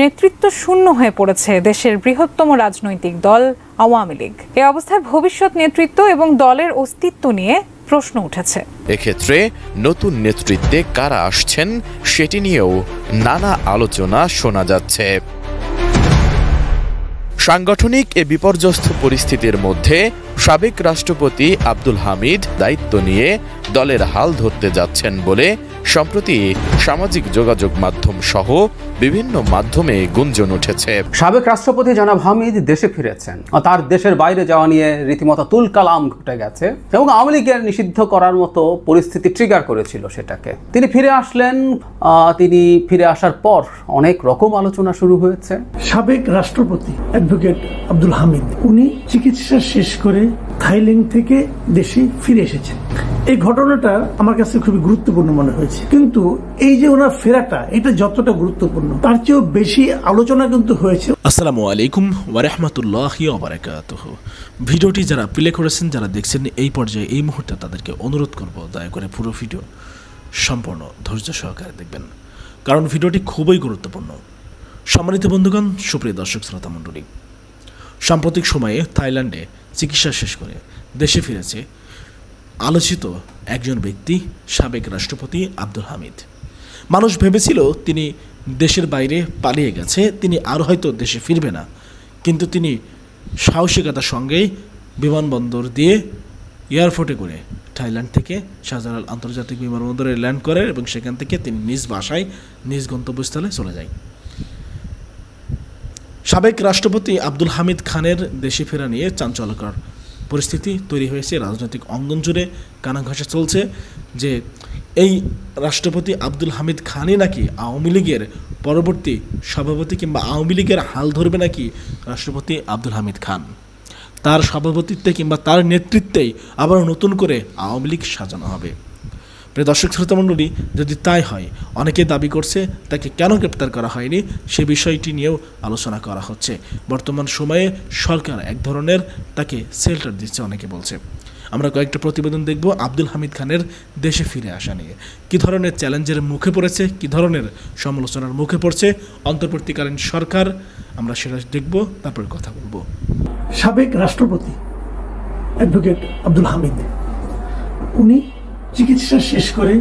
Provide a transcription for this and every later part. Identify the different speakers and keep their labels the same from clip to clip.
Speaker 1: নেতৃত্ব শূন্য হয়ে পড়েছে দেশের বৃহত্তম রাজনৈতিক দল আওয়ামী লীগ। এ অবস্থায় ভবিষ্যৎ নেতৃত্ব এবং দলের অস্তিত্ব নিয়ে প্রশ্ন উঠেছে।
Speaker 2: এক্ষেত্রে নতুন নেতৃত্বে কারা আসছেন সেটি নিয়েও নানা আলোচনা শোনা যাচ্ছে। সাংগঠনিক এ বিপর্যস্ত পরিস্থিতির মধ্যে সাবেক রাষ্ট্রপতি আব্দুল হামিদ দায়িত্ব নিয়ে দলের হাল ধরতে যাচ্ছেন বলে সম্প্রতি সামাজিক যোগাযোগ মাধ্যম সহ বিভিন্ন মাধ্যমে গুঞ্জন উঠেছে।
Speaker 3: সাবেক রাষ্ট্রপতি জনাব হামিদ দেশে ফিরেছেন, তার দেশের বাইরে যাওয়া নিয়ে রীতিমতো তুলকালাম ঘটে গেছে এবং আওয়ামী লীগের নিষিদ্ধ করার মতো পরিস্থিতি ট্রিগার করেছিল সেটাকে। তিনি ফিরে আসলেন, তিনি ফিরে আসার পর অনেক রকম আলোচনা শুরু হয়েছে।
Speaker 4: সাবেক রাষ্ট্রপতি অ্যাডভোকেট আব্দুল হামিদ উনি চিকিৎসা শেষ করে থাইল্যান্ড থেকে দেশে ফিরে এসেছেন। এই ঘটনাটা আমার কাছে খুবই গুরুত্বপূর্ণ মনে হয়েছে, কিন্তু এই যে ওনার ফেরাটা এটা যতটা গুরুত্বপূর্ণ তার চেয়েও বেশি আলোচনা কিন্তু হয়েছে।
Speaker 5: আসসালামু আলাইকুম ওয়া রাহমাতুল্লাহি ওয়া বারাকাতুহু। ভিডিওটি যারা প্লে করেছেন, যারা দেখছেন এই পর্যায়ে এই মুহূর্তে, তাদেরকে অনুরোধ করব দয়া করে পুরো ভিডিও সম্পূর্ণ ধৈর্য সহকারে দেখবেন, কারণ ভিডিওটি খুবই গুরুত্বপূর্ণ। সম্মানিত বন্ধুগণ, সুপ্রিয় দর্শক শ্রোতা মণ্ডলী, সাম্প্রতিক সময়ে থাইল্যান্ডে চিকিৎসা শেষ করে দেশে ফিরেছে আলোচিত একজন ব্যক্তি, সাবেক রাষ্ট্রপতি আব্দুল হামিদ। মানুষ ভেবেছিল তিনি দেশের বাইরে পালিয়ে গেছে, তিনি আর হয়তো দেশে ফিরবে না, কিন্তু তিনি সাহসিকতার সঙ্গেই বিমানবন্দর দিয়ে এয়ারপোর্টে করে থাইল্যান্ড থেকে শাহজালাল আন্তর্জাতিক বিমানবন্দরে ল্যান্ড করে এবং সেখান থেকে তিনি নিজ বাসায় নিজ গন্তব্যস্থলে চলে যায়। সাবেক রাষ্ট্রপতি আব্দুল হামিদ খানের দেশে ফেরা নিয়ে চাঞ্চল্যকর পরিস্থিতি তৈরি হয়েছে। রাজনৈতিক অঙ্গন জুড়ে কানাঘষা চলছে যে এই রাষ্ট্রপতি আব্দুল হামিদ খানই নাকি আওয়ামী লীগের পরবর্তী সভাপতি কিংবা আওয়ামী লীগের হাল ধরবে নাকি রাষ্ট্রপতি আব্দুল হামিদ খান। তার সভাপতিত্বে কিংবা তার নেতৃত্বেই আবার নতুন করে আওয়ামী লীগ সাজানো হবে। প্রিয় দর্শক শ্রোতা মণ্ডলী, যদি তাই হয়, অনেকে দাবি করছে তাকে কেন গ্রেপ্তার করা হয়নি সে বিষয়টি নিয়েও আলোচনা করা হচ্ছে। বর্তমান সময়ে সরকার এক ধরনের তাকে শেল্টার দিচ্ছে অনেকে বলছে। আমরা কয়েকটা প্রতিবেদন দেখব আব্দুল হামিদ খানের দেশে ফিরে আসা নিয়ে। কী ধরনের চ্যালেঞ্জের মুখে পড়েছে, কী ধরনের সমালোচনার মুখে পড়ছে অন্তর্বর্তীকালীন সরকার, আমরা সেটা দেখব, তারপরে কথা বলবো।
Speaker 4: সাবেক রাষ্ট্রপতি অ্যাডভোকেট আব্দুল হামিদ উনি চিকিৎসা শেষ করে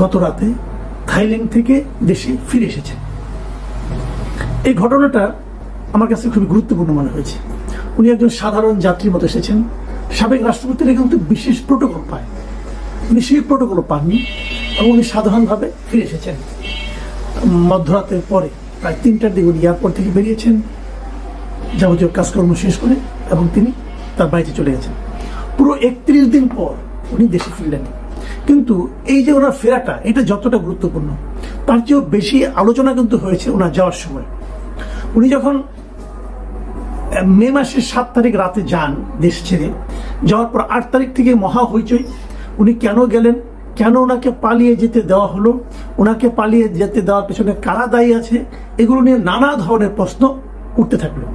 Speaker 4: গত রাতে থাইল্যান্ড থেকে দেশে ফিরে এসেছেন। এই ঘটনাটা আমার কাছে খুবই গুরুত্বপূর্ণ মনে হয়েছে। উনি একজন সাধারণ যাত্রীর মতো এসেছেন। সাবেক রাষ্ট্রপতিরা কিন্তু বিশেষ প্রোটোকল পায়, উনি সেই প্রোটোকল পাননি এবং উনি সাধারণভাবে ফিরে এসেছেন। মধ্যরাতের পরে প্রায় 3টার দিকে উনি এয়ারপোর্ট থেকে বেরিয়েছেন যাবতীয় কাজকর্ম শেষ করে এবং তিনি তার বাড়িতে চলে গেছেন। পুরো 31 দিন পর উনি দেশে ফিরলেন। কিন্তু এই যে ওনার ফেরাটা এটা যতটা গুরুত্বপূর্ণ তার চেয়েও বেশি আলোচনা কিন্তু হয়েছে ওনার যাওয়ার সময়। উনি যখন মে মাসের 7 তারিখ রাতে যান দেশ ছেড়ে, যাওয়ার পর 8 তারিখ থেকে মহা হইচই। উনি কেন গেলেন, কেন ওনাকে পালিয়ে যেতে দেওয়া হলো, ওনাকে পালিয়ে যেতে দেওয়ার পেছনে কারা দায়ী আছে, এগুলো নিয়ে নানা ধরনের প্রশ্ন উঠতে থাকলো।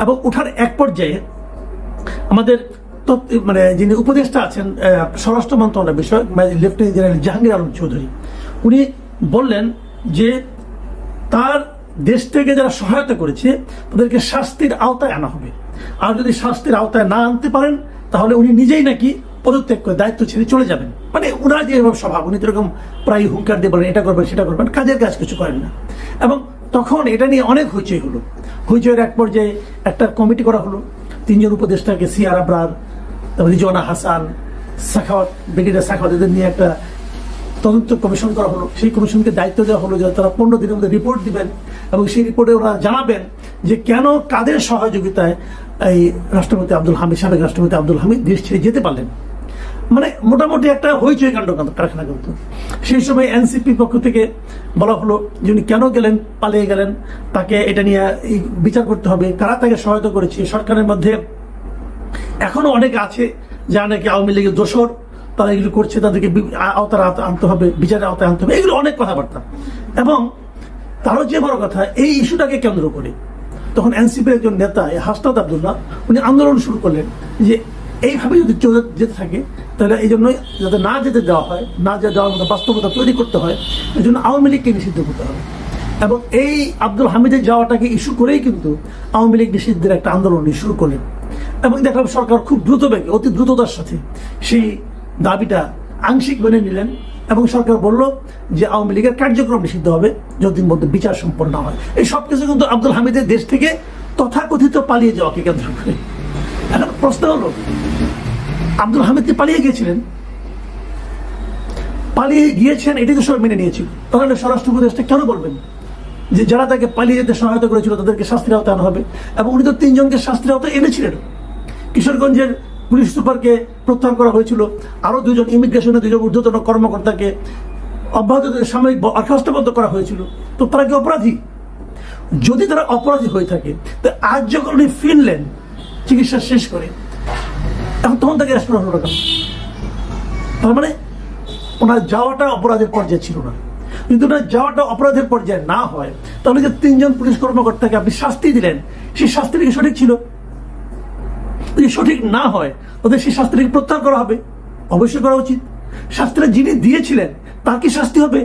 Speaker 4: এবং ওঠার এক পর্যায়ে আমাদের যিনি উপদেষ্টা আছেন স্বরাষ্ট্র মন্ত্রণালয়ের বিষয় লেফটেন্যান্ট জেনারেল জাহাঙ্গীর আলম চৌধুরী, উনি বললেন যে তার দেশ থেকে যারা সহায়তা করেছে তাদেরকে শাস্তির আওতায় আনা হবে, আর যদি শাস্তির আওতায় না আনতে পারেন তাহলে উনি নিজেই নাকি পদত্যাগ করে দায়িত্ব ছেড়ে চলে যাবেন। মানে ওনার যে স্বভাব, উনি তো এরকম প্রায় হুঙ্কার দিয়ে বলেন এটা করবেন সেটা করবেন, কাজের কাজ কিছু করেন না। এবং তখন এটা নিয়ে অনেক হইচই হলো। হইচইয়ের এক পর্যায়ে একটা কমিটি করা হলো, 3 জন উপদেষ্টাকে সিআর আবরার, রিজওয়ানা হাসান, সাখাওয়াত, ব্রিগেডিয়ার সাখাওয়াত, এদের নিয়ে একটা তদন্ত কমিশন করা হলো। সেই কমিশনকে দায়িত্ব দেওয়া হলো যে তারা 15 দিনের মধ্যে রিপোর্ট দিবেন এবং সেই রিপোর্টে ওরা জানাবেন যে কেন কাদের সহযোগিতায় এই রাষ্ট্রপতি আব্দুল হামিদ, সাবেক রাষ্ট্রপতি আব্দুল হামিদ দেশ ছেড়ে যেতে পারলেন। মানে মোটামুটি একটা হইচই কাণ্ড কারখানা কিন্তু। সেই সময় এনসিপি পক্ষ থেকে বলা হলো যে উনি কেন গেলেন, পালিয়ে গেলেন, তাকে এটা নিয়ে বিচার করতে হবে, কারা তাকে সহায়তা করেছে। সরকারের মধ্যে এখনো অনেকে আছে যারা নাকি আওয়ামী লীগের দোসর, তারা এগুলো করছে, তাদেরকে আওতায় আনতে হবে, বিচারের আওতায় আনতে হবে, এগুলো অনেক কথাবার্তা। এবং তারও যে বড় কথা, এই ইস্যুটাকে কেন্দ্র করে তখন এনসিপির একজন নেতা হাসনাত আব্দুল্লাহ উনি আন্দোলন শুরু করলেন যে এইভাবে যদি চলে যেতে থাকে তাহলে এই জন্যই যাতে না যেতে দেওয়া হয়, না যেতে দেওয়ার মতো বাস্তবতা তৈরি করতে হয়, এই জন্য আওয়ামী লীগকে নিষিদ্ধ করতে হবে। এবং এই আব্দুল হামিদের যাওয়াটাকে ইস্যু করেই কিন্তু আওয়ামী লীগ নিষিদ্ধের একটা আন্দোলন শুরু করলেন এবং দেখলাম সরকার খুব দ্রুত বেগে অতি দ্রুততার সাথে সেই দাবিটা আংশিক মেনে নিলেন এবং সরকার বলল যে আওয়ামী লীগের কার্যক্রম নিষিদ্ধ হবে যতদিন মধ্যে বিচার সম্পন্ন হয়। এই সব কিছু কিন্তু আব্দুল হামিদের দেশ থেকে তথাকথিত পালিয়ে যাওয়াকে কেন্দ্র করে। এখন প্রশ্ন হলো, আব্দুল হামিদ পালিয়ে গিয়েছিলেন, পালিয়ে গিয়েছেন এটাই তো সবাই মেনে নিয়েছিল, তাহলে স্বরাষ্ট্র উপদেষ্টা কেন বলবেন যে যারা তাকে পালিয়ে যেতে সহায়তা করেছিল তাদেরকে শাস্তির আওতায় আনা হবে? এবং উনি তো 3 জনকে শাস্তির আওতায় এনেছিলেন। কিশোরগঞ্জের পুলিশ সুপারকে প্রত্যাহার করা হয়েছিল, আরো 2 জন ইমিগ্রেশনের 2 জন ঊর্ধ্বতন কর্মকর্তাকে অব্যাহত সাময়িক বরখাস্তবদ্ধ করা হয়েছিল। তো তারা কি অপরাধী? যদি তারা অপরাধী হয়ে থাকে, তো আজ যখন উনি ফিরলেন চিকিৎসা শেষ করে, এখন তখন তাকে অ্যারেস্ট করা হলো না। তার মানে ওনার যাওয়াটা অপরাধের পর্যায়ে ছিল না। কিন্তু ওনার যাওয়াটা অপরাধের পর্যায়ে না হয়, তাহলে যে 3 জন পুলিশ কর্মকর্তাকে আপনি শাস্তি দিলেন, সেই শাস্তিটা কি সঠিক ছিল? যদি সঠিক না হয় তাদের সেই শাস্তিটাকে প্রত্যাহার করা হবে, অবশ্যই করা উচিত। শাস্তিটা যিনি দিয়েছিলেন তার কি শাস্তি হবে?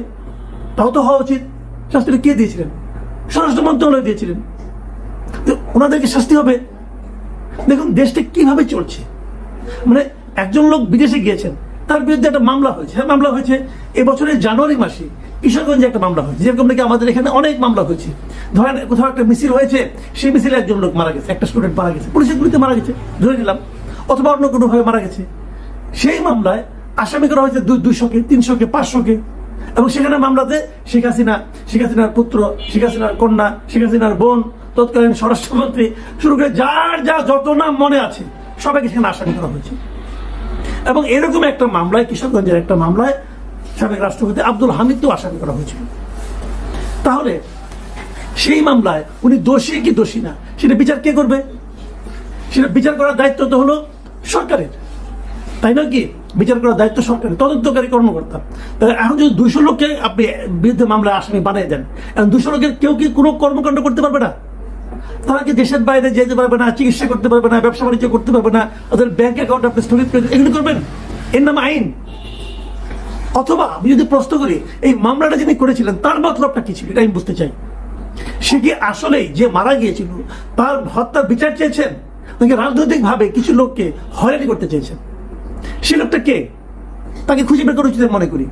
Speaker 4: তাও তো হওয়া উচিত। শাস্তিটা কে দিয়েছিলেন? স্বরাষ্ট্র মন্ত্রণালয় দিয়েছিলেন, ওনাদেরকে শাস্তি হবে। দেখুন দেশটা কিভাবে চলছে, মানে একজন লোক বিদেশে গিয়েছেন, তার বিরুদ্ধে একটা মামলা হয়েছে। মামলা হয়েছে এবছরের জানুয়ারি মাসে কিশোরগঞ্জে একটা মামলা হয়েছে, যেরকম নাকি আমাদের এখানে অনেক মামলা হয়েছে। ধরেন কোথাও একটা মিছিল হয়েছে, সেই মিছিলে একজন লোক মারা গেছে, একটা স্টুডেন্ট মারা গেছে, পুলিশের গুলিতে মারা গেছে ধরে নিলাম, অথবা অন্য কোনোভাবে মারা গেছে। সেই মামলায় আসামি করা হয়েছে 200কে, 300কে, 500কে, এবং সেখানে মামলাতে শেখ হাসিনার পুত্র, শেখ হাসিনার কন্যা, শেখ হাসিনার বোন, তৎকালীন স্বরাষ্ট্রমন্ত্রী শুরু করে যার যা যত নাম মনে আছে সবাইকে সেখানে আসামি করা হয়েছে। এবং এরকম একটা মামলায়, কিশোরগঞ্জের একটা মামলায় সাবেক রাষ্ট্রপতি আব্দুল হামিদকেও আসামি করা হয়েছিল। তাহলে সেই মামলায় উনি দোষী কি দোষী না, সেটা বিচার কে করবে? সেটা বিচার করার দায়িত্ব তো হলো সরকারের, তাই না? কি বিচার করার দায়িত্ব সরকারের, তদন্তকারী কর্মকর্তা। তাহলে এখন যদি 200 লোককে আপনি বিরুদ্ধে মামলা আসামি বানিয়ে দেন, এখন 200 লোকের কেউ কি কোনো কর্মকাণ্ড করতে পারবে না? তারা কি দেশের বাইরে যেতে পারবে না, চিকিৎসা করতে পারবে না, ব্যবসা বাণিজ্য করতে পারবে না, ওদের ব্যাংক অ্যাকাউন্ট আপনি স্থগিত করে এগুলো করবেন? এর নাম আইন। অথবা আমি যদি প্রশ্ন করি, এই মামলাটা যিনি করেছিলেন তার মতলবটা কি ছিল, এটা আমি বুঝতে চাই। সে কি আসলেই যে মারা গিয়েছিল তার হত্যার বিচার চেয়েছেন, নাকি রাজনৈতিক ভাবে কিছু লোককে হয়রানি করতে চেয়েছেন? সে লোকটা কে, তাকে খুঁজে বের করা উচিত মনে করি।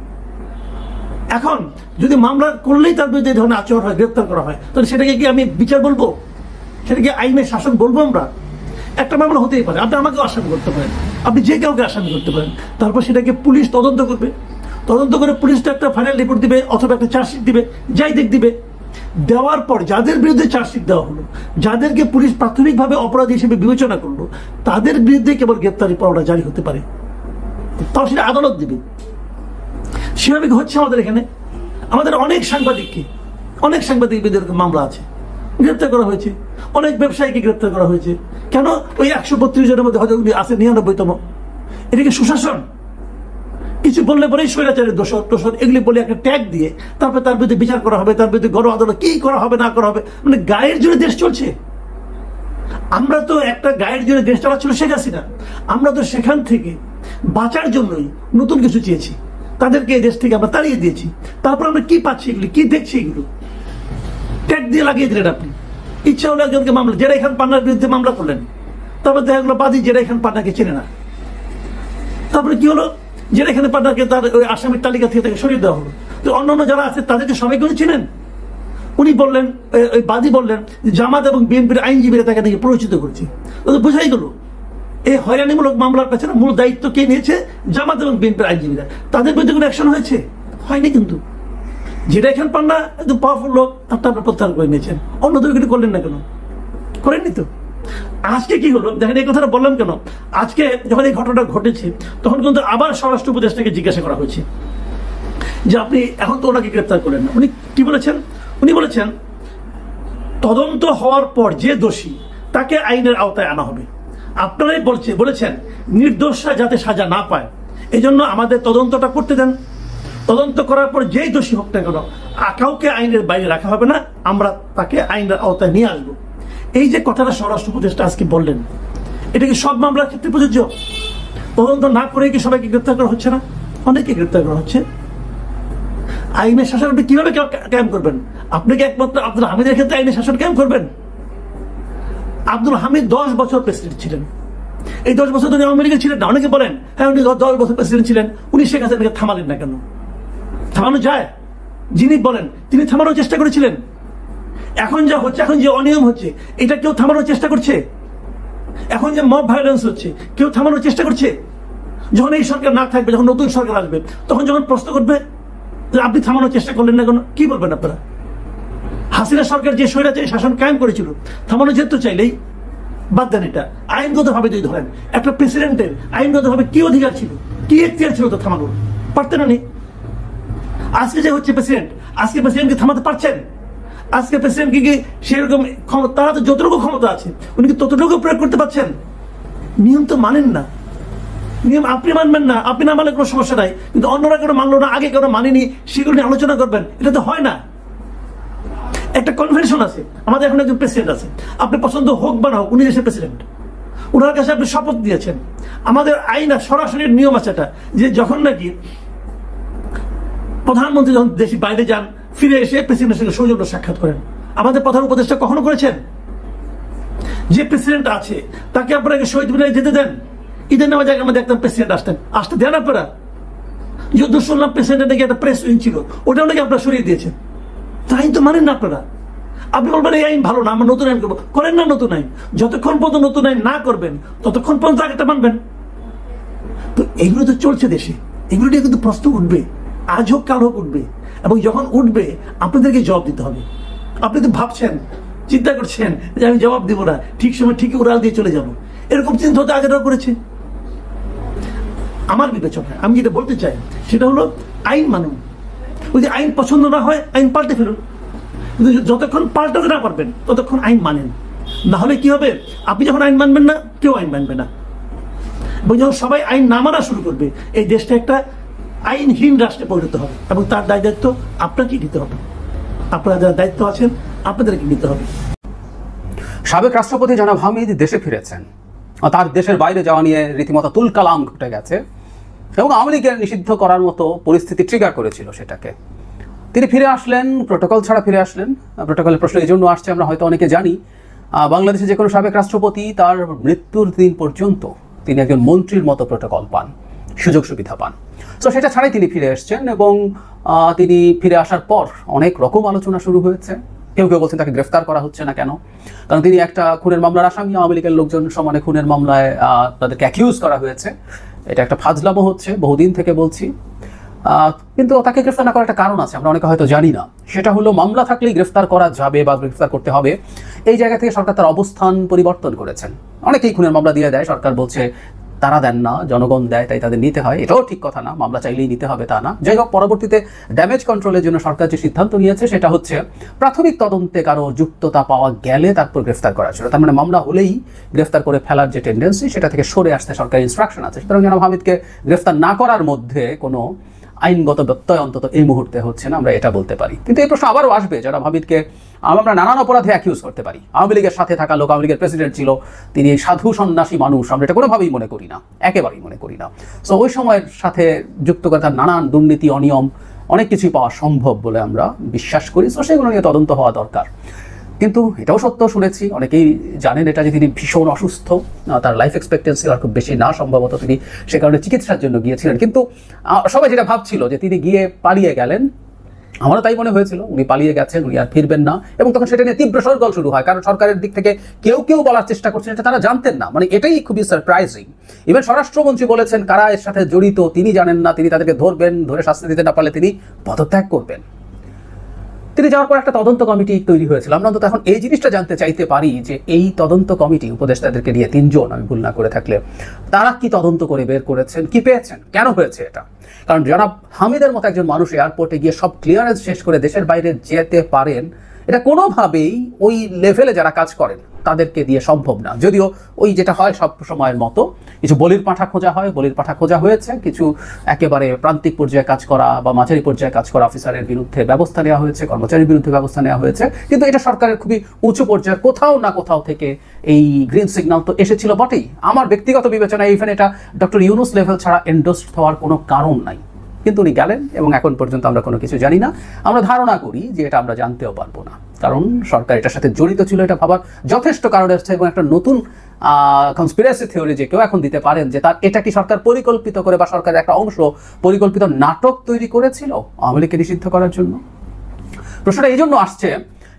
Speaker 4: এখন যদি মামলা করলেই তার বিরুদ্ধে এই ধরনের আচরণ হয়, গ্রেপ্তার করা হয়, তাহলে সেটাকে কি আমি বিচার বলবো? সেটাকে আইনের শাসন বলবো? আমরা একটা মামলা হতেই পারে, আপনি আমাকেও আসামি করতে পারেন, আপনি যে কাউকে আসামি করতে পারেন, তারপর সেটাকে পুলিশ তদন্ত করবে, তদন্ত করে পুলিশটা একটা ফাইনাল রিপোর্ট দিবে অথবা একটা চার্জশিট দিবে, যাই দিবে। দেওয়ার পর যাদের বিরুদ্ধে চার্জশিট দেওয়া হলো, যাদেরকে পুলিশ প্রাথমিকভাবে অপরাধী হিসেবে বিবেচনা করলো, তাদের বিরুদ্ধে কেবল গ্রেপ্তারি পরোয়ানা জারি হতে পারে, তাও সেটা আদালত দিবে। সেভাবে হচ্ছে আমাদের এখানে। আমাদের অনেক সাংবাদিক বিরুদ্ধে মামলা আছে, গ্রেপ্তার করা হয়েছে, অনেক ব্যবসায়ীকে গ্রেপ্তার করা হয়েছে। কেন? ওই 132 জনের মধ্যে হয়তো আছে 99তম। এটাকে সুশাসন? কিছু বললে পরেই স্বৈরাচারের দোষর এগুলি বলে একটা ট্যাগ দিয়ে তারপরে তার বিরুদ্ধে বিচার করা হবে, তার বিরুদ্ধে গণ আদালত কি করা হবে না করা হবে, মানে গায়ের জোরে দেশ চলছে। আমরা তো একটা গায়ের জোরে দেশ চালাচ্ছিল শেখ হাসিনা, আমরা তো সেখান থেকে বাঁচার জন্যই নতুন কিছু চেয়েছি, তাদেরকে এই দেশ থেকে আমরা তাড়িয়ে দিয়েছি। তারপর আমরা কি পাচ্ছি, এগুলি কি দেখছি, এগুলো ট্যাগ দিয়ে লাগিয়ে দিলেন আপনি। ইচ্ছা হলো একজনকে মামলা, জেরা খান পান্নার বিরুদ্ধে মামলা করলেন, তারপর দেখা গেলো বাদী জেরা খান পান্নাকে চেনে না। তারপরে কি হলো, জেরা খান পান্নাকে তার ওই আসামির তালিকা থেকে তাকে সরিয়ে দেওয়া হলো। তো অন্যান্য যারা আছে তাদেরকে সবাই করে চেনেন। উনি বললেন, ওই বাদী বললেন জামাত এবং বিএনপির আইনজীবীরা তাকে নাকি পরিচিত করেছে। বোঝাই গেল এই হয়রানিমূলক মামলার পেছনে মূল দায়িত্ব কে নিয়েছে? জামাত এবং বিএনপির আইনজীবীরা। তাদের বিরুদ্ধে কোনো অ্যাকশন হয়েছে? হয়নি। কিন্তু যেটা এখান পান্না একদম পাওয়ারফুল লোক, তারটা আপনার প্রত্যাহার করে নিয়েছেন, অন্যদের কিন্তু করলেন না কেন? করেননি তো। আজকে কি হলো দেখেন, এই কথাটা বললাম কেন, আজকে যখন এই ঘটনাটা ঘটেছে তখন কিন্তু আবার স্বরাষ্ট্র উপদেষ্টাকে জিজ্ঞাসা করা হয়েছে যে আপনি এখন তো ওনাকে গ্রেপ্তার করলেন না। উনি কি বলেছেন? উনি বলেছেন তদন্ত হওয়ার পর যে দোষী তাকে আইনের আওতায় আনা হবে। আপনারাই বলেছেন নির্দোষরা যাতে সাজা না পায়, এই জন্য আমাদের তদন্তটা করতে দেন। তদন্ত করার পর যেই দোষী হোক না কেন, কাউকে আইনের বাইরে রাখা হবে না, আমরা তাকে আইনের আওতায় নিয়ে আসবো। এই যে কথাটা স্বরাষ্ট্র উপদেষ্টা আজকে বললেন, এটা কি সব মামলার ক্ষেত্রে প্রযোজ্য? তদন্ত না করে কি সবাইকে গ্রেপ্তার করা হচ্ছে না? অনেকে গ্রেপ্তার করা হচ্ছে। আইনের শাসন আপনি কিভাবে কায়েম করবেন? আপনি কি একমাত্র আব্দুল হামিদের ক্ষেত্রে আইনি শাসন কায়েম করবেন? আব্দুল হামিদ 10 বছর প্রেসিডেন্ট ছিলেন। এই 10 বছর ধরে আওয়ামী লীগের ছিলেন না। অনেকে বলেন হ্যাঁ উনি 10 বছর প্রেসিডেন্ট ছিলেন, উনি শেখ হাসিনাকে থামালেন না কেন? থামানো যায়? যিনি বলেন তিনি থামানোর চেষ্টা করেছিলেন। এখন যা হচ্ছে, এখন যে অনিয়ম হচ্ছে, এটা কেউ থামানোর চেষ্টা করছে? এখন যে মব ভায়োলেন্স হচ্ছে, কেউ থামানোর চেষ্টা করছে? যখন এই সরকার না থাকবে, যখন নতুন সরকার আসবে, তখন যখন প্রশ্ন করবে যে আপনি থামানোর চেষ্টা করলেন না কেন, কি বলবেন আপনারা? হাসিনা সরকার যে স্বৈরাচারী শাসন কায়েম করেছিল, থামানো যেত চাইলেই। বাদ দেন এটা, আইনগতভাবে যদি ধরেন একটা প্রেসিডেন্টের আইনগতভাবে কি অধিকার ছিল, কি এখতিয়ার ছিল তো থামানোর? পারতেন না? আজকে যে হচ্ছে প্রেসিডেন্ট, আজকে প্রেসিডেন্টকে থামাতে পারছেন? আজকে প্রেসিডেন্টকে কি সেরকম ক্ষমতা, তারা তো যতটুকু ক্ষমতা আছে উনি কি ততটুকু প্রয়োগ করতে পারছেন? নিয়ম তো মানেন না। নিয়ম আপনি মানবেন না, আপনি না মানলে কোনো সমস্যা নাই, কিন্তু অন্যরা কেন মানলো না, আগে কেন মানেনি, সেগুলো নিয়ে আলোচনা করবেন, এটা তো হয় না। একটা কনভেনশন আছে, আমাদের এখন একজন প্রেসিডেন্ট আছে, আপনি পছন্দ হোক বা না হোক, উনি দেশের প্রেসিডেন্ট, ওনার কাছে আপনি শপথ দিয়েছেন। আমাদের আইন সরাসরি নিয়ম আছে এটা, যে যখন নাকি প্রধানমন্ত্রী যখন দেশের বাইরে যান, ফিরে এসে প্রেসিডেন্টের সঙ্গে সৌজন্য সাক্ষাৎ করেন। আমাদের প্রধান উপদেষ্টা কখনো করেছেন? যে প্রেসিডেন্ট আছে তাকে আপনাকে শহীদ মিনারে যেতে দেন? ঈদের নামাজে আগে আমরা দেখতাম প্রেসিডেন্ট আসতে দেন আপনারা? যুদ্ধ শুনলাম প্রেসিডেন্টের নাকি একটা প্রেস উইং ছিল, ওটাও নাকি আপনারা সরিয়ে দিয়েছেন। আইন তো মানেন না আপনারা। আপনি বলবেন এই আইন ভালো না, আমরা নতুন আইন করবো। করেন না নতুন আইন। যতক্ষণ পর্যন্ত নতুন আইন না করবেন, ততক্ষণ পর্যন্ত আগেটা মানবেন। তো এগুলো তো চলছে দেশে, এগুলো নিয়ে কিন্তু প্রশ্ন উঠবে, আজ হোক কাল হোক উঠবে, এবং যখন উঠবে আপনাদেরকে জবাব দিতে হবে। আপনি তো ভাবছেন, চিন্তা করছেন যে আমি জবাব দিব না, ঠিক সময় ঠিকই উড়াল দিয়ে চলে যাব, এরকম চিন্তা হতে আগেটাও করেছে। আমার বিবেচনায় আমি যেটা বলতে চাই সেটা হলো আইন মানুন। যদি আইন পছন্দ না হয় আইন পাল্টে ফেলুন, কিন্তু যতক্ষণ পাল্টাতে না পারবেন ততক্ষণ আইন মানেন। না হলে কি হবে, আপনি যখন আইন মানবেন না, কেউ আইন মানবে না, এবং যখন সবাই আইন না মানা শুরু করবে, এই দেশটা একটা আইনহীন রাষ্ট্রে পরিণত হবে, এবং তার দায় দায়িত্ব আপনাকেই নিতে হবে। আপনারা যারা দায়িত্ব আছেন আপনাদেরকে নিতে হবে।
Speaker 3: সাবেক রাষ্ট্রপতি জনাব হামিদ দেশে ফিরেছেন, তার দেশের বাইরে যাওয়া নিয়ে রীতিমতো তুলকালাম ঘটে গেছে, এবং আওয়ামী লীগের নিষিদ্ধ করার মতো পরিস্থিতি ট্রিগার করেছিল সেটাকে। তিনি ফিরে আসলেন, প্রোটোকল ছাড়া ফিরে আসলেন। প্রোটোকলের প্রশ্ন এই জন্য আসছে, আমরা হয়তো অনেকে জানি, বাংলাদেশে যে কোনো সাবেক রাষ্ট্রপতি তার মৃত্যুর দিন পর্যন্ত তিনি একজন মন্ত্রীর মতো প্রোটোকল পান, সুযোগ সুবিধা পান। তো সেটা ছাড়াই তিনি ফিরে এসছেন, এবং তিনি ফিরে আসার পর অনেক রকম আলোচনা শুরু হয়েছে। কেউ কেউ বলছেন তাকে গ্রেফতার করা হচ্ছে না কেন, কারণ তিনি একটা খুনের মামলার আসামি। আওয়ামী লীগের লোকজন সমানে খুনের মামলায় তাদেরকে অ্যাকিউজ করা হয়েছে। এটা একটা ফাজলামো হচ্ছে, বহুদিন থেকে বলছি। কিন্তু তাকে গ্রেফতার না করার একটা কারণ আছে, আমরা অনেকে হয়তো জানি না। সেটা হলো মামলা থাকলেই গ্রেফতার করা যাবে বা গ্রেফতার করতে হবে, এই জায়গা থেকে সরকার তার অবস্থান পরিবর্তন করেছেন। অনেকেই খুনের মামলা দিয়ে দেয়, সরকার বলছে তারা দেন না, জনগণ দেয়, তাই তাদের নিতে হয়। এটাও ঠিক কথা না, মামলা চাইলেই নিতে হবে তা না। যাই হোক, পরবর্তীতে ড্যামেজ কন্ট্রোলের জন্য সরকার যে সিদ্ধান্ত নিয়েছে সেটা হচ্ছে প্রাথমিক তদন্তে কারো যুক্ততা পাওয়া গেলে তারপর গ্রেফতার করা ছিল। তার মানে মামলা হলেই গ্রেফতার করে ফেলার যে টেন্ডেন্সি, সেটা থেকে সরে আসতে সরকারি ইনস্ট্রাকশন আছে। সুতরাং জনাব হামিদকে গ্রেফতার না করার মধ্যে কোনো আইনগত ব্যত্যয় অন্তত এই মুহূর্তে হচ্ছে না, আমরা এটা বলতে পারি। কিন্তু এই প্রশ্ন আবারও আসবে, জনাব হামিদকে আমরা নানান অপরাধে অ্যাকিউজ করতে পারি। আওয়ামী লীগের সাথে থাকা লোক, আওয়ামী লীগের প্রেসিডেন্ট ছিল, তিনি সাধু সন্ন্যাসী মানুষ, আমরা এটা কোনোভাবেই মনে করি না, একেবারেই মনে করি না। সো ওই সময়ের সাথে যুক্ত করে তার নানান দুর্নীতি, অনিয়ম, অনেক কিছুই পাওয়া সম্ভব বলে আমরা বিশ্বাস করি। সো সেগুলো নিয়ে তদন্ত হওয়া দরকার। কিন্তু এটাও সত্য, শুনেছি, অনেকেই জানেন এটা, যে তিনি ভীষণ অসুস্থ, তার লাইফ এক্সপেক্টেন্সি আর খুব বেশি না, সম্ভবত তিনি সে কারণে চিকিৎসার জন্য গিয়েছিলেন। কিন্তু সবাই যেটা ভাবছিল যে তিনি গিয়ে পালিয়ে গেলেন, আমারও তাই মনে হয়েছিল, উনি পালিয়ে গেছেন, উনি আর ফিরবেন না। এবং তখন সেটা নিয়ে তীব্র সরগোল শুরু হয়, কারণ সরকারের দিক থেকে কেউ কেউ বলার চেষ্টা করছেন এটা তারা জানতেন না। মানে এটাই খুবই সারপ্রাইজিং। ইভেন স্বরাষ্ট্রমন্ত্রী বলেছেন কারা এর সাথে জড়িত তিনি জানেন না, তিনি তাদেরকে ধরবেন, ধরে শাস্তি দিতে না পারলে তিনি পদত্যাগ করবেন। তিনি যাওয়ার পর একটা তদন্ত কমিটি তৈরি হয়েছিল। আমরা অন্তত এখন এই জিনিসটা জানতে চাইতে পারি যে এই তদন্ত কমিটি, উপদেষ্টাদেরকে নিয়ে 3 জন, আমি ভুল না করে থাকলে, তারা কি তদন্ত করে বের করেছেন, কি পেয়েছেন, কেন হয়েছে এটা। কারণ জনাব হামিদের মতো একজন মানুষ এয়ারপোর্টে গিয়ে সব ক্লিয়ারেন্স শেষ করে দেশের বাইরে যেতে পারেন, এটা কোনোভাবেই ওই লেভেলে যারা কাজ করেন তাদেরকে দিয়ে সম্ভব না। যদিও ওই যেটা হয় সব সময়ের মতো, কিছু বলির পাঁঠা খোঁজা হয়, বলির পাঁঠা খোঁজা হয়েছে, কিছু একেবারে প্রান্তিক পর্যায়ে কাজ করা বা মাঝারি পর্যায়ে কাজ করা অফিসারের বিরুদ্ধে ব্যবস্থা নেওয়া হয়েছে, কর্মচারীর বিরুদ্ধে ব্যবস্থা নেওয়া হয়েছে। কিন্তু এটা সরকারের খুবই উঁচু পর্যায়ে কোথাও না কোথাও থেকে এই গ্রিন সিগন্যাল তো এসেছিল বটেই। আমার ব্যক্তিগত বিবেচনায় ইভেন এটা ডক্টর ইউনুস লেভেল ছাড়া এন্ডোসড হওয়ার কোনো কারণ নাই। কিন্তু উনি গেলেন এবং এখন পর্যন্ত আমরা কোনো কিছু জানি না। আমরা ধারণা করি যে এটা আমরা জানতেও পারবো না, কারণ সরকার এটার সাথে জড়িত ছিল এটা ভাবার যথেষ্ট কারণ আছে। এবং একটা নতুন কনস্পিরেসি থিওরি যে কেউ এখন দিতে পারেন যে তার এটা কি সরকার পরিকল্পিত করে বা সরকারের একটা অংশ পরিকল্পিত নাটক তৈরি করেছিল আওয়ামী লীগকে নিষিদ্ধ করার জন্য। প্রশ্নটা এই জন্য আসছে,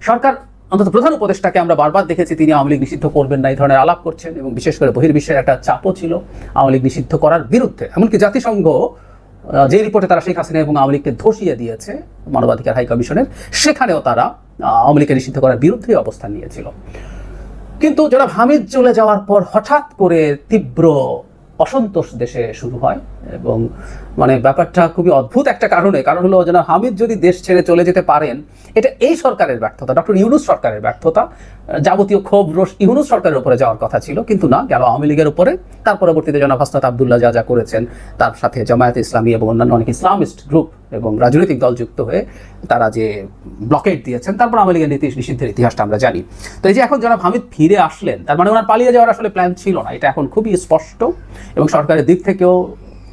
Speaker 3: সরকার অন্তত প্রধান উপদেষ্টাকে আমরা বারবার দেখেছি তিনি আওয়ামী লীগ নিষিদ্ধ করবেন না এই ধরনের আলাপ করছেন, এবং বিশেষ করে বহির্বিশ্বের একটা চাপও ছিল আওয়ামী লীগ নিষিদ্ধ করার বিরুদ্ধে। এমনকি জাতিসংঘ যে রিপোর্টে তারা শেখ হাসিনা এবং আওয়ামী লীগকে ধসিয়ে দিয়েছে মানবাধিকার হাই কমিশনের, সেখানেও তারা আওয়ামী লীগকে নিষিদ্ধ করার বিরুদ্ধে অবস্থান নিয়েছিল। কিন্তু জনাব হামিদ চলে যাওয়ার পর হঠাৎ করে তীব্র অসন্তোষ দেশে শুরু হয়, এবং মানে ব্যাপারটা খুবই অদ্ভুত একটা কারণ হলো জনাব হামিদ যদি দেশ ছেড়ে চলে যেতে পারেন, এটা এই সরকারের ব্যর্থতা, ডক্টর ইউনূস সরকারের ব্যর্থতা। যাবতীয় ক্ষোভ রোষ ইউনূস সরকারের উপরে যাওয়ার কথা ছিল, কিন্তু না, গেল আওয়ামী লীগের উপরে। তার পরবর্তীতে জনাব হাসনাত আবদুল্লাহ যা করেছেন, তার সাথে জামায়াতে ইসলামী এবং অন্যান্য অনেক ইসলামিস্ট গ্রুপ এবং রাজনৈতিক দল যুক্ত হয়ে তারা যে ব্লকেট দিয়েছেন, তারপর আওয়ামী লীগের নীতি নিষিদ্ধের ইতিহাসটা আমরা জানি। তো এই যে এখন জনাব হামিদ ফিরে আসলেন, তার মানে ওনার পালিয়ে যাওয়ার আসলে প্ল্যান ছিল না, এটা এখন খুবই স্পষ্ট। এবং সরকারের দিক থেকেও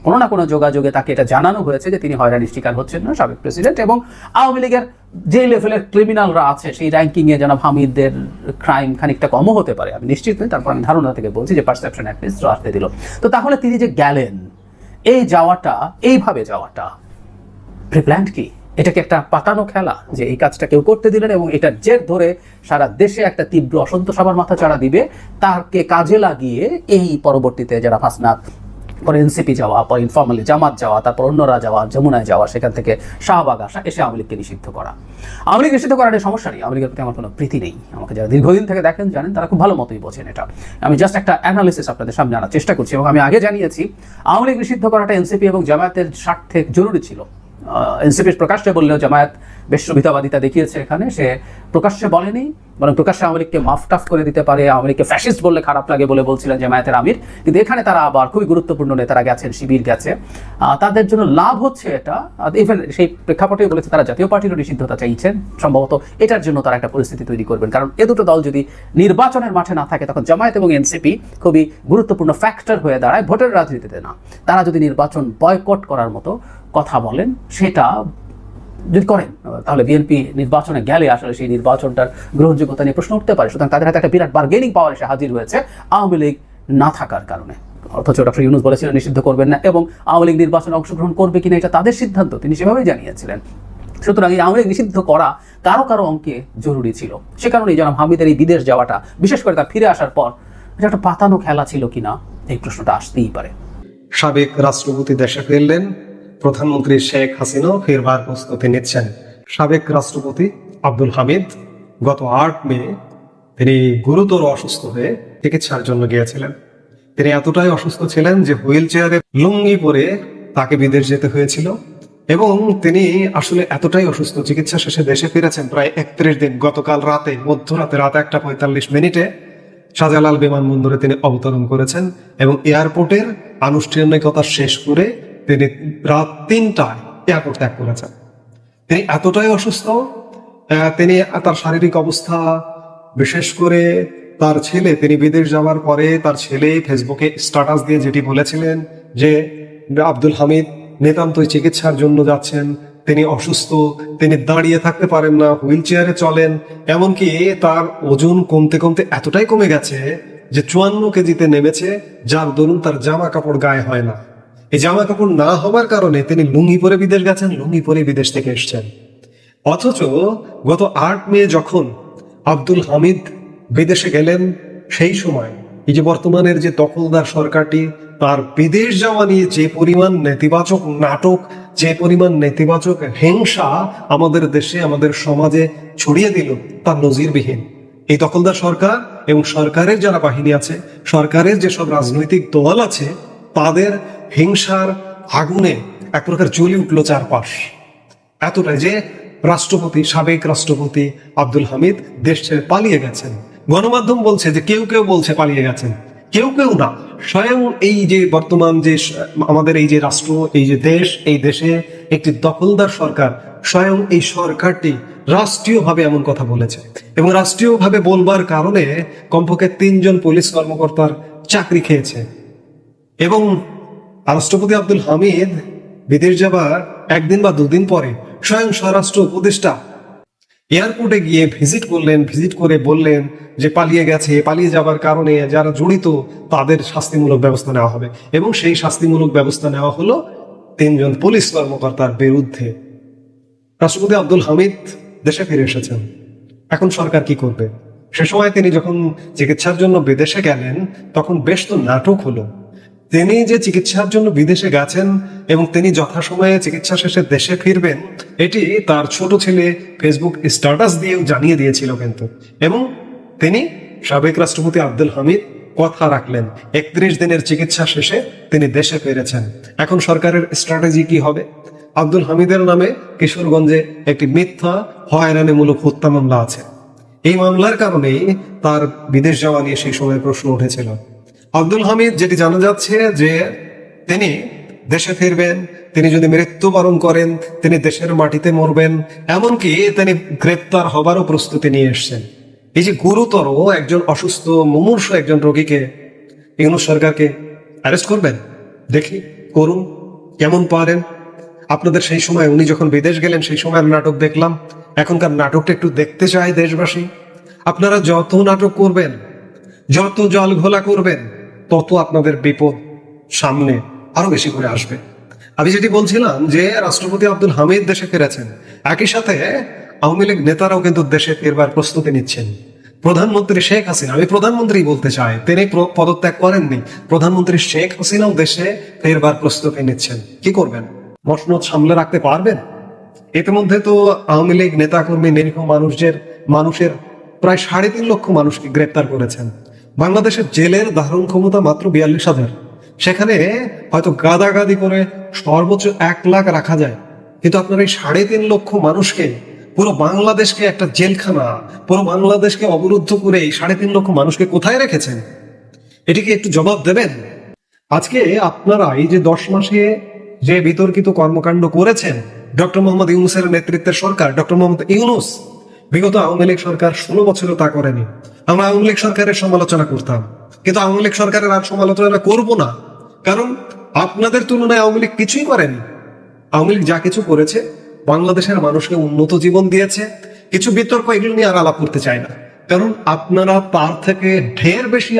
Speaker 3: কোনো না কোনো যোগাযোগে তাকে এটা জানানো হয়েছে যে তিনি হয়রানির শিকার হচ্ছেন না, সাবেক প্রেসিডেন্ট। এবং আওয়ামী লীগের যে লেভেলের ক্রিমিনালরা আছে সেই র্যাঙ্কিংয়ে জনাব হামিদের ক্রাইম খানিকটা কমও হতে পারে, আমি নিশ্চিত নই, তারপর আমি ধারণা থেকে বলছি যে পারসেপশন অ্যাটলিস্ট আসতে দিল। তো তাহলে তিনি যে গেলেন, এই যাওয়াটা, এইভাবে যাওয়াটা প্রিপ্ল্যান্ড কি? এটা কি একটা পাতানো খেলা যে এই কাজটা কেউ করতে দিলেন এবং এটার জের ধরে সারা দেশে একটা তীব্র অসন্তোষ আবার মাথা চাড়া দিবে, তাকে কাজে লাগিয়ে এই পরবর্তীতে যারা হাসনাত, পরে এনসিপি যাওয়া, পরে ইনফর্মালি জামাত যাওয়া, তারপর অন্যরা যাওয়া, যমুনায় যাওয়া, সেখান থেকে শাহবাগ আসা, এসে আওয়ামী লীগকে নিষিদ্ধ করা। আওয়ামী লীগ নিষিদ্ধ করার সমস্যা নেই, আওয়ামী লীগের প্রতি আমার কোনো প্রীতি নেই। আমাকে যারা দীর্ঘদিন থেকে দেখেন জানেন, তারা খুব ভালো মতোই বোঝেন এটা। আমি জাস্ট একটা অ্যানালিসিস আপনাদের সামনে আনার চেষ্টা করছি, এবং আমি আগে জানিয়েছি আওয়ামী লীগ নিষিদ্ধ করাটা এনসিপি এবং জামায়াতের স্বার্থে জরুরি ছিল। এনসিপি প্রকাশ্যে বললেও জামায়াত বেশ সুবিধাবাদিতা দেখিয়েছে এখানে, সে প্রকাশ্যে বলেনি, বরং প্রকাশ্যে আওয়ামী লীগকে মাফ টাফ করে দিতে পারে, আওয়ামী লীগকে ফ্যাসিস্ট বললে খারাপ লাগে বলে বলছিলেন জামায়াতের আমির। কিন্তু এখানে তারা আবার খুবই গুরুত্বপূর্ণ নেতারা গেছেন, শিবির গেছে, তাদের জন্য লাভ হচ্ছে এটা। ইভেন সেই প্রেক্ষাপটেও বলেছে তারা জাতীয় পার্টিরও নিষিদ্ধতা চাইছেন, সম্ভবত এটার জন্য তারা একটা পরিস্থিতি তৈরি করবেন। কারণ এ দুটো দল যদি নির্বাচনের মাঠে না থাকে, তখন জামায়াত এবং এনসিপি খুবই গুরুত্বপূর্ণ ফ্যাক্টর হয়ে দাঁড়ায় ভোটের রাজনীতিতে। না, তারা যদি নির্বাচন বয়কট করার মতো কথা বলেন, সেটা যদি করেন, তাহলে বিএনপি নির্বাচনে গেলে আসলে সেই নির্বাচনটার গ্রহণযোগ্যতা নিয়ে প্রশ্ন উঠতে পারে। সুতরাং তাদের হাতে একটা বিরাট বার্গেনিং পাওয়ার এসে হাজির হয়েছে আওয়ামী লীগ না থাকার কারণে। অথচ ডক্টর ইউনূস বলেছিলেন নিষিদ্ধ করবেন না, এবং আওয়ামী লীগ নির্বাচনে অংশগ্রহণ করবে কিনা এটা তাদের সিদ্ধান্ত, তিনি সেভাবেই জানিয়েছিলেন। সুতরাং এই আওয়ামী লীগ নিষিদ্ধ করা কারো অঙ্কে জরুরি ছিল। সে কারণেই জনাব হামিদের এই বিদেশ যাওয়াটা, বিশেষ করে তার ফিরে আসার পর, এটা একটা পাতানো খেলা ছিল কিনা এই প্রশ্নটা আসতেই পারে।
Speaker 6: সাবেক রাষ্ট্রপতি দেশে ফিরলেন, প্রধানমন্ত্রী শেখ হাসিনাও ফেরবার প্রস্তুতি নিচ্ছেন। সাবেক রাষ্ট্রপতি আব্দুল হামিদ গত 8 মে তিনি গুরুতর অসুস্থ হয়ে চিকিৎসার জন্য গিয়েছিলেন। তিনি এতটাই অসুস্থ ছিলেন যে হুইল চেয়ারে লুঙ্গি পরে তাকে বিদেশ যেতে হয়েছিল, এবং তিনি আসলে এতটাই অসুস্থ, চিকিৎসা শেষে দেশে ফিরেছেন প্রায় 31 দিন। গতকাল রাতে, মধ্যরাতে, রাত 1:45 শাহজালাল বিমানবন্দরে তিনি অবতরণ করেছেন, এবং এয়ারপোর্টের আনুষ্ঠানিকতা শেষ করে তিনি রাত 3টায় এয়ারপোর্ট ত্যাগ করেছেন। তিনি এতটাই অসুস্থ, তিনি তার শারীরিক অবস্থা, বিশেষ করে তার ছেলে, তিনি বিদেশ যাওয়ার পরে তার ছেলে ফেসবুকে স্ট্যাটাস দিয়ে যেটি বলেছিলেন যে আব্দুল হামিদ নিতান্তই চিকিৎসার জন্য যাচ্ছেন, তিনি অসুস্থ, তিনি দাঁড়িয়ে থাকতে পারেন না, হুইল চেয়ারে চলেন, এমনকি তার ওজন কমতে কমতে এতটাই কমে গেছে যে 54 কেজিতে নেমেছে, যার দরুন তার জামা কাপড় গায়ে হয় না। এই জামা কাপড় না হওয়ার কারণে তিনি লুঙ্গি পরে বিদেশ গেছেন, লুঙ্গি পরে বিদেশ থেকে এসছেন। অথচ গত 8 মে যখন আব্দুল হামিদ বিদেশে গেলেন, সেই সময় এই যে বর্তমানের যে দখলদার সরকারটি, তার বিদেশ যাওয়া নিয়ে যে পরিমাণ নেতিবাচক নাটক, যে পরিমাণ নেতিবাচক হিংসা আমাদের দেশে, আমাদের সমাজে ছড়িয়ে দিল, তার নজিরবিহীন। এই দখলদার সরকার এবং সরকারের যারা বাহিনী আছে, সরকারের যেসব রাজনৈতিক দল আছে, তাদের হিংসার আগুনে এক প্রকার জ্বলে উঠল চারপাশ। এতটাই যে রাষ্ট্রপতি, সাবেক রাষ্ট্রপতি আব্দুল হামিদ দেশ ছেড়ে পালিয়ে গেছেন। গণমাধ্যম বলছে যে কেউ কেউ বলছে পালিয়ে গেছেন, কেউ কেউ না, স্বয়ং এই যে বর্তমান যে আমাদের এই যে রাষ্ট্র, এই যে দেশ, এই দেশে একটি দখলদার সরকার, স্বয়ং এই সরকারটি রাষ্ট্রীয়ভাবে এমন কথা বলেছে, এবং রাষ্ট্রীয়ভাবে বলবার কারণে কমপক্ষে 3 জন পুলিশ কর্মকর্তার চাকরি খেয়েছে। এবং রাষ্ট্রপতি আব্দুল হামিদ বিদেশ যাবার একদিন বা দুদিন পরে স্বয়ং স্বরাষ্ট্র উপদেষ্টা এয়ারপোর্টে গিয়ে ভিজিট করলেন, ভিজিট করে বললেন যে পালিয়ে গেছে, পালিয়ে যাবার কারণে যারা জড়িত তাদের শাস্তিমূলক ব্যবস্থা নেওয়া হবে, এবং সেই শাস্তিমূলক ব্যবস্থা নেওয়া হলো 3 জন পুলিশ কর্মকর্তার বিরুদ্ধে। রাষ্ট্রপতি আব্দুল হামিদ দেশে ফিরে এসেছেন। এখন সরকার কি করবে? সে সময় তিনি যখন চিকিৎসার জন্য বিদেশে গেলেন তখন বেশ তো নাটক হলো। তিনি যে চিকিৎসার জন্য বিদেশে গেছেন এবং তিনি যথাসময়ে চিকিৎসা শেষে দেশে ফিরবেন, এটি তার ছোট ছেলে ফেসবুক স্ট্যাটাস দিয়েও জানিয়ে দিয়েছিল কিন্তু। এবং তিনি সাবেক রাষ্ট্রপতি আব্দুল হামিদ কথা রাখলেন, 31 দিনের চিকিৎসা শেষে তিনি দেশে ফিরেছেন। এখন সরকারের স্ট্র্যাটেজি কি হবে? আব্দুল হামিদের নামে কিশোরগঞ্জে একটি মিথ্যা হয়রানিমূলক হত্যা মামলা আছে। এই মামলার কারণেই তার বিদেশ যাওয়া নিয়ে সেই সময় প্রশ্ন উঠেছিল। আব্দুল হামিদ যেটি জানা যাচ্ছে যে তিনি দেশে ফিরবেন, তিনি যদি মৃত্যুবরণ করেন তিনি দেশের মাটিতে মরবেন, এমনকি তিনি গ্রেপ্তার হবারও প্রস্তুতি নিয়ে এসছেন। এই যে গুরুতর একজন অসুস্থ মুমূর্ষু একজন রোগীকে ইউনূস সরকারকে অ্যারেস্ট করবেন, দেখি করুন, কেমন পারেন। আপনাদের সেই সময় উনি যখন বিদেশ গেলেন সেই সময়ের নাটক দেখলাম, এখনকার নাটকটা একটু দেখতে চাই দেশবাসী। আপনারা যত নাটক করবেন, যত জল ঘোলা করবেন, তত আপনাদের বিপদ সামনে আরো বেশি করে আসবে। আমি যেটি বলছিলাম যে রাষ্ট্রপতি আব্দুল হামিদ দেশে ফিরেছেন, একই সাথে আওয়ামী লীগ নেতারাও কিন্তু দেশে ফেরবার প্রস্তুতি নিচ্ছেন। প্রধানমন্ত্রী শেখ হাসিনা, আমি প্রধানমন্ত্রী বলতে চাই, তিনি পদত্যাগ করেননি, প্রধানমন্ত্রী শেখ হাসিনাও দেশে ফেরবার প্রস্তুতি নিচ্ছেন। কি করবেন? মসনদ সামলে রাখতে পারবেন? ইতিমধ্যে তো আওয়ামী লীগ নেতাকর্মী নিরীহ মানুষের প্রায় 3.5 লক্ষ মানুষকে গ্রেপ্তার করেছেন। বাংলাদেশের জেলের ধারণ ক্ষমতা মাত্র 42,000, সেখানে হয়তো গাদাগাদি করে সর্বোচ্চ 1 লাখ রাখা যায়, কিন্তু আপনার এই 3.5 লক্ষ মানুষকে, পুরো বাংলাদেশকে একটা জেলখানা, পুরো বাংলাদেশকে অবরুদ্ধ করে এই 3.5 লক্ষ মানুষকে কোথায় রেখেছেন? এটিকে একটু জবাব দেবেন। আজকে আপনারা এই যে 10 মাসে যে বিতর্কিত কর্মকাণ্ড করেছেন, ডক্টর মোহাম্মদ ইউনূসের নেতৃত্বের সরকার, ডক্টর মোহাম্মদ ইউনূস, বিগত আওয়ামী লীগ সরকার 16 বছরও তা করেনি। আমরা আওয়ামী লীগ সরকারের সমালোচনা করতাম, কিন্তু আওয়ামী লীগ সরকারের আর সমালোচনা করব না, কারণ আপনাদের তুলনায় আওয়ামী লীগ কিছুই করেনি। আওয়ামী লীগ যা কিছু করেছে, বাংলাদেশের মানুষকে উন্নত জীবন দিয়েছে। কিছু বিতর্ক এগুলো নিয়ে আর আলাপ করতে চাই না, কারণ আপনারা তার থেকে ঢের বেশি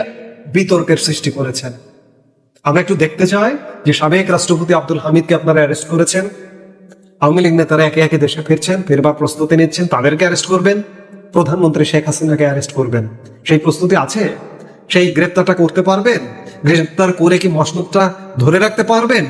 Speaker 6: বিতর্কের সৃষ্টি করেছেন। আমরা একটু দেখতে চাই যে সাবেক রাষ্ট্রপতি আব্দুল হামিদকে আপনারা অ্যারেস্ট করেছেন, আওয়ামী লীগ নেতারা একে একে দেশে ফিরছেন, ফেরবার প্রস্তুতি নিচ্ছেন, তাদেরকে অ্যারেস্ট করবেন। প্রধানমন্ত্রী শেখ হাসিনাকে অ্যারেস্ট করবেন, সেই প্রস্তুতি আছে? সেই গ্রেপ্তারটা করতে পারবেন? গ্রেপ্তার করে কি মসনদটা ধরে রাখতে পারবেন?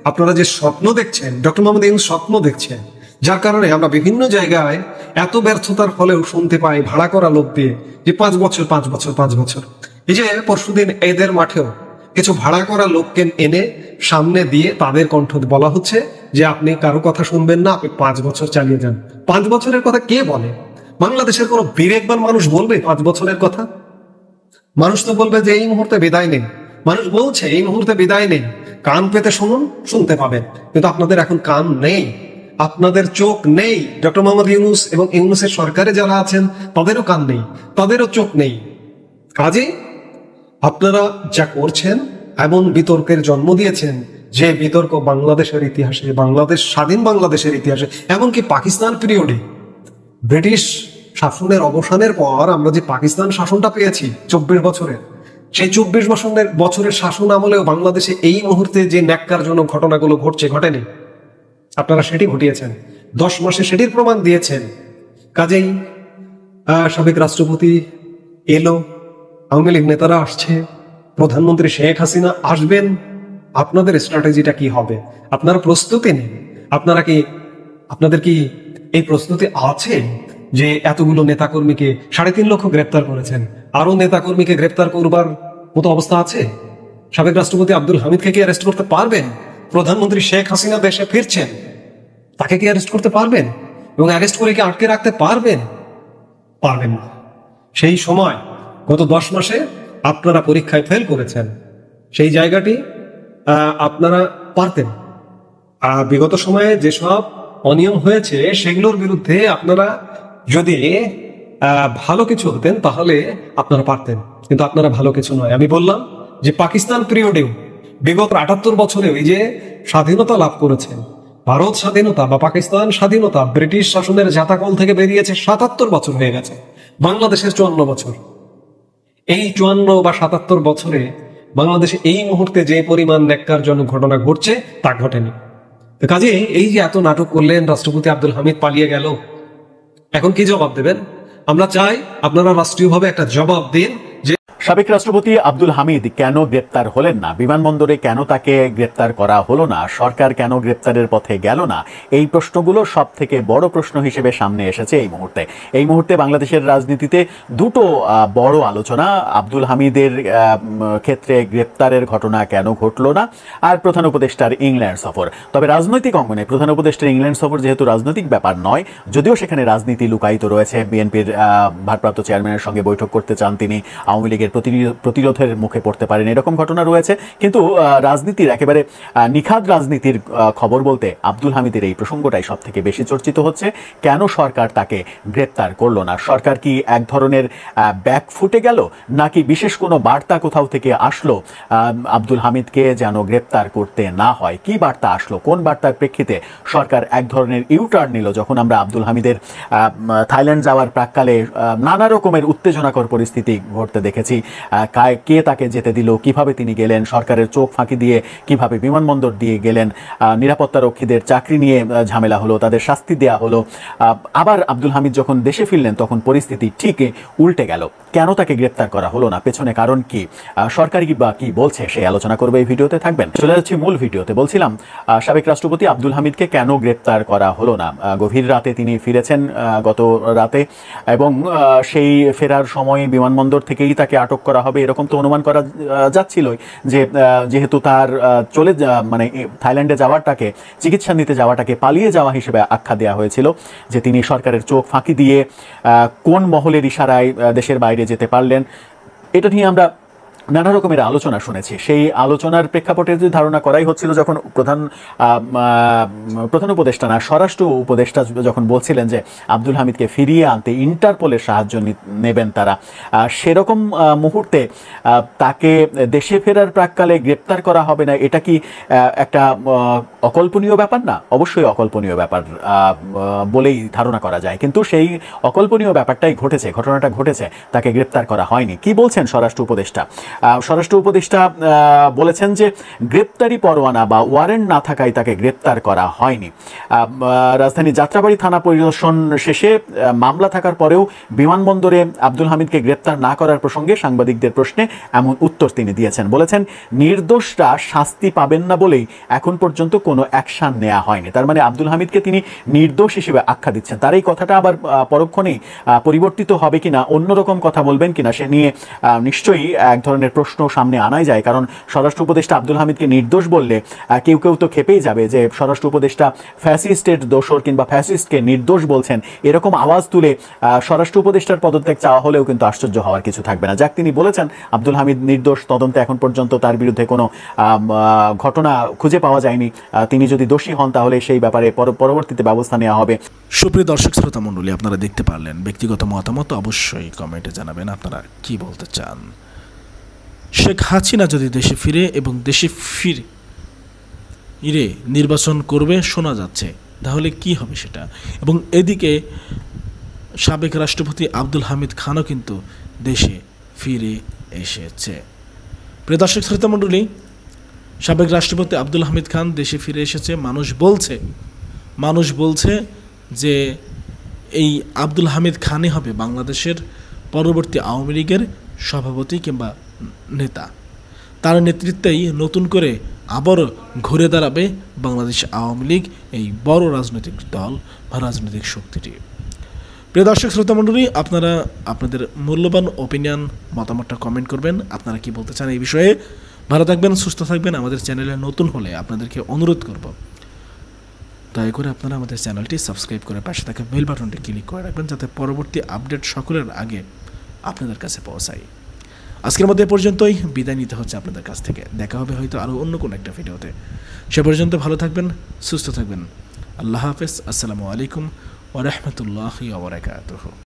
Speaker 6: আপনারা যে স্বপ্ন দেখছেন, ডক্টর মোহাম্মদ ইউনূস স্বপ্ন দেখছেন, যার কারণে আমরা বিভিন্ন জায়গায় এত ব্যর্থতার ফলেও শুনতে পাই ভাড়া করা লোক দিয়ে যে 5 বছর 5 বছর 5 বছর। এই যে পরশুদিন এদের মাঠেও কিছু ভাড়া করা লোককে এনে সামনে দিয়ে তাদের কণ্ঠ বলা হচ্ছে যে আপনি কারো কথা শুনবেন না, আপনি 5 বছর চালিয়ে যান। 5 বছরের কথা কে বলে? বাংলাদেশের কোন বিবেকবান মানুষ বলবে 5 বছরের কথা? মানুষ তো বলবে যে এই মুহূর্তে বিদায় নেই। মানুষ বলছে এই মুহূর্তে বিদায় নেই, কান পেতে শুনুন, শুনতে পাবেন। কিন্তু আপনাদের এখন কান নেই, আপনাদের চোখ নেই। ডক্টর মোহাম্মদ ইউনূস এবং ইউনূসের সরকারে যারা আছেন তাদেরও কান নেই, তাদেরও চোখ নেই। কাজেই আপনারা যা করছেন, এমন বিতর্কের জন্ম দিয়েছেন যে বিতর্ক বাংলাদেশের ইতিহাসে, স্বাধীন বাংলাদেশের ইতিহাসে, এমনকি পাকিস্তান পিরিয়ডে ব্রিটিশ শাসনের অবসানের পর আমরা যে পাকিস্তান শাসনটা পেয়েছি 24 বছরের, সেই 24 বছরের শাসন আমলেও বাংলাদেশে এই মুহূর্তে যে ন্যাক্কারজনক ঘটনাগুলো ঘটেনি, আপনারা সেটি ঘটিয়েছেন। 10 মাসে সেটির প্রমাণ দিয়েছেন। কাজেই সাবেক রাষ্ট্রপতি এলো, আওয়ামী লীগ নেতারা আসছে, প্রধানমন্ত্রী শেখ হাসিনা আসবেন। আপনাদের স্ট্র্যাটেজিটা কি হবে? আপনারা প্রস্তুতি নেন। আপনাদের কি এই প্রস্তুতি আছে যে এতগুলো নেতাকর্মীকে 3.5 লক্ষ গ্রেপ্তার করেছেন, আরো নেতাকর্মীকে গ্রেপ্তার করবার মতো অবস্থা আছে? সাবেক রাষ্ট্রপতি আব্দুল হামিদকে কি অ্যারেস্ট করতে পারবেন? প্রধানমন্ত্রী শেখ হাসিনা দেশে ফিরছেন, তাকে কি অ্যারেস্ট করতে পারবেন? এবং অ্যারেস্ট করে কি আটকে রাখতে পারবেন? পারবেন না। সেই সময় গত 10 মাসে আপনারা পরীক্ষায় ফেল করেছেন, সেই জায়গাটি আপনারা পারতেন। বিগত সময়ে যেসব অনিয়ম হয়েছে সেগুলোর বিরুদ্ধে আপনারা যদি ভালো কিছু হতেন তাহলে আপনারা পারতেন, কিন্তু আপনারা ভালো কিছু নয়। আমি বললাম যে পাকিস্তান পিরিয়ডেও বিগত ৭৮ বছরে ওই যে স্বাধীনতা লাভ করেছে, ভারত স্বাধীনতা বা পাকিস্তান স্বাধীনতা, ব্রিটিশ শাসনের জাতাকল থেকে বেরিয়েছে ৭৭ বছর হয়ে গেছে, বাংলাদেশের ৫৪ বছর। এই ৫৪ বা ৭৭ বছরে বাংলাদেশে এই মুহূর্তে যে পরিমাণ ন্যাক্কারজনক ঘটনা ঘটছে তা ঘটেনি। কাজে এই যে এত নাটক করলেন, রাষ্ট্রপতি আব্দুল হামিদ পালিয়ে গেল, এখন কি জবাব দেবেন? আমরা চাই আপনারা রাষ্ট্রীয়ভাবে একটা জবাব দিন যে
Speaker 7: সাবেক রাষ্ট্রপতি আব্দুল হামিদ কেন গ্রেপ্তার হলেন না, বিমানবন্দরে কেন তাকে গ্রেপ্তার করা হলো না, সরকার কেন গ্রেপ্তারের পথে গেল না, এই প্রশ্নগুলো সব থেকে বড় প্রশ্ন হিসেবে সামনে এসেছে এই মুহূর্তে বাংলাদেশের রাজনীতিতে দুটো বড় আলোচনা। আব্দুল হামিদের ক্ষেত্রে গ্রেপ্তারের ঘটনা কেন ঘটলো না, আর প্রধান উপদেষ্টার ইংল্যান্ড সফর। তবে রাজনৈতিক অঙ্গনে প্রধান উপদেষ্টার ইংল্যান্ড সফর যেহেতু রাজনৈতিক ব্যাপার নয়, যদিও সেখানে রাজনীতি লুকায়িত রয়েছে, বিএনপির ভারপ্রাপ্ত চেয়ারম্যানের সঙ্গে বৈঠক করতে চান তিনি, আওয়ামী লীগের প্রতিরোধের মুখে পড়তে পারেন, এরকম ঘটনা রয়েছে। কিন্তু রাজনীতির একেবারে নিখাদ রাজনীতির খবর বলতে আব্দুল হামিদের এই প্রসঙ্গটাই সব থেকে বেশি চর্চিত হচ্ছে। কেন সরকার তাকে গ্রেপ্তার করলো না? সরকার কি এক ধরনের ব্যাক ফুটে গেল, নাকি বিশেষ কোনো বার্তা কোথাও থেকে আসলো আব্দুল হামিদকে যেন গ্রেপ্তার করতে না হয়? কি বার্তা আসলো, কোন বার্তার প্রেক্ষিতে সরকার এক ধরনের ইউটার্ন নিল? যখন আমরা আব্দুল হামিদের থাইল্যান্ড যাওয়ার প্রাক্কালে নানা রকমের উত্তেজনাকর পরিস্থিতি ঘটতে দেখেছি, কে তাকে যেতে দিল, কিভাবে তিনি গেলেন, সরকারের চোখ ফাঁকি দিয়ে কিভাবে বিমানবন্দর দিয়ে গেলেন, নিরাপত্তা রক্ষীদের চাকরি নিয়ে ঝামেলা হলো, তাদের শাস্তি দেয়া হলো। আবার আব্দুল হামিদ যখন দেশে ফিরলেন তখন পরিস্থিতি ঠিক উল্টে গেল। কেন তাকে গ্রেপ্তার করা হলো না, পেছনে কারণ কি, সরকার বা কি বলছে, সেই আলোচনা করবে এই ভিডিওতে। থাকবেন। চলে যাচ্ছি মূল ভিডিওতে। বলছিলাম সাবেক রাষ্ট্রপতি আব্দুল হামিদকে কেন গ্রেপ্তার করা হলো না। গভীর রাতে তিনি ফিরেছেন গত রাতে, এবং সেই ফেরার সময় বিমানবন্দর থেকেই তাকে আটক করা হবে এরকম তো অনুমান করা যাচ্ছিলই, যে যেহেতু তার মানে থাইল্যান্ডে যাওয়াটাকে, চিকিৎসা নিতে যাওয়াটাকে পালিয়ে যাওয়া হিসেবে আখ্যা দেওয়া হয়েছিল, যে তিনি সরকারের চোখ ফাঁকি দিয়ে কোন মহলের ইশারায় দেশের বাইরে যেতে পারলেন। এটা নিয়ে আমরা নানা রকমের আলোচনা শুনেছি। সেই আলোচনার প্রেক্ষাপটে যে ধারণা করাই হচ্ছিল, যখন প্রধান উপদেষ্টা না, স্বরাষ্ট্র উপদেষ্টা যখন বলছিলেন যে আব্দুল হামিদকে ফিরিয়ে আনতে ইন্টারপোলের সাহায্য নেবেন তারা, সেরকম মুহূর্তে তাকে দেশে ফেরার প্রাক্কালে গ্রেপ্তার করা হবে না, এটা কি একটা অকল্পনীয় ব্যাপার না? অবশ্যই অকল্পনীয় ব্যাপার বলেই ধারণা করা যায়, কিন্তু সেই অকল্পনীয় ব্যাপারটাই ঘটেছে, ঘটনাটা ঘটেছে, তাকে গ্রেপ্তার করা হয়নি। কি বলছেন স্বরাষ্ট্র উপদেষ্টা? স্বরাষ্ট্র উপদেষ্টা বলেছেন যে গ্রেপ্তারি পরোয়ানা বা ওয়ারেন্ট না থাকায় তাকে গ্রেপ্তার করা হয়নি। রাজধানী যাত্রাবাড়ি থানা পরিদর্শন শেষে মামলা থাকার পরেও বিমানবন্দরে আব্দুল হামিদকে গ্রেপ্তার না করার প্রসঙ্গে সাংবাদিকদের প্রশ্নে এমন উত্তর তিনি দিয়েছেন। বলেছেন, নির্দোষরা শাস্তি পাবেন না বলেই এখন পর্যন্ত কোনো অ্যাকশন নেওয়া হয়নি। তার মানে আব্দুল হামিদকে তিনি নির্দোষ হিসেবে আখ্যা দিচ্ছেন। তার এই কথাটা আবার পরক্ষণেই পরিবর্তিত হবে কিনা, অন্যরকম কথা বলবেন কিনা, সে নিয়ে নিশ্চয়ই এক ধরনের প্রশ্ন সামনে আনাই যায়। কারণ স্বরাষ্ট্র উপদেষ্টা আব্দুল হামিদকে নির্দোষ বললে কেউ কেউ তো খেপেই যাবে যে স্বরাষ্ট্র উপদেষ্টা ফ্যাসিস্টের দোসর কিংবা ফ্যাসিস্টকে নির্দোষ বলছেন, এরকম আওয়াজ তুলে স্বরাষ্ট্র উপদেষ্টার পদত্যাগ চাওয়া হলেও কিন্তু আশ্চর্য হওয়ার কিছু থাকবে না। যাক, তিনি বলেছেন আব্দুল হামিদ নির্দোষ, তদন্তে এখন পর্যন্ত তার বিরুদ্ধে কোনো ঘটনা খুঁজে পাওয়া যায়নি। তিনি যদি দোষী হন তাহলে সেই ব্যাপারে পরবর্তীতে ব্যবস্থা নেওয়া হবে।
Speaker 5: সুপ্রিয় দর্শক শ্রোতা মণ্ডলী, আপনারা দেখতে পারলেন। ব্যক্তিগত মতামত অবশ্যই কমেন্টে জানাবেন আপনারা কি বলতে চান। শেখ হাসিনা যদি দেশে ফিরে এবং দেশে ফিরে নির্বাচন করবে শোনা যাচ্ছে, তাহলে কি হবে সেটা? এবং এদিকে সাবেক রাষ্ট্রপতি আব্দুল হামিদ খানও কিন্তু দেশে ফিরে এসেছে। প্রিয় দর্শক শ্রোতা মণ্ডলী, সাবেক রাষ্ট্রপতি আব্দুল হামিদ খান দেশে ফিরে এসেছে। মানুষ বলছে যে এই আব্দুল হামিদ খানই হবে বাংলাদেশের পরবর্তী আওয়ামী লীগের সভাপতি কিংবা নেতা। তার নেতৃত্বেই নতুন করে আবারও ঘুরে দাঁড়াবে বাংলাদেশ আওয়ামী লীগ, এই বড় রাজনৈতিক দল বা রাজনৈতিক শক্তিটি। প্রিয় দর্শক শ্রোতা মণ্ডলী, আপনারা আপনাদের মূল্যবান ওপিনিয়ন, মতামতটা কমেন্ট করবেন। আপনারা কি বলতে চান এই বিষয়ে? ভালো থাকবেন, সুস্থ থাকবেন। আমাদের চ্যানেলে নতুন হলে আপনাদেরকে অনুরোধ করব, দয়া করে আপনারা আমাদের চ্যানেলটি সাবস্ক্রাইব করে পাশে থাকা বেল বাটনটি ক্লিক করে রাখবেন, যাতে পরবর্তী আপডেট সকলের আগে আপনাদের কাছে পৌঁছায়। আজকের মধ্যে পর্যন্তই বিদায় নিতে হচ্ছে আপনাদের কাছ থেকে। দেখা হবে হয়তো আরও অন্য কোনো একটা ভিডিওতে। সে পর্যন্ত ভালো থাকবেন, সুস্থ থাকবেন। আল্লাহ হাফেজ। আসসালামু আলাইকুম ওয়া রাহমাতুল্লাহি ওয়া বারাকাতুহু।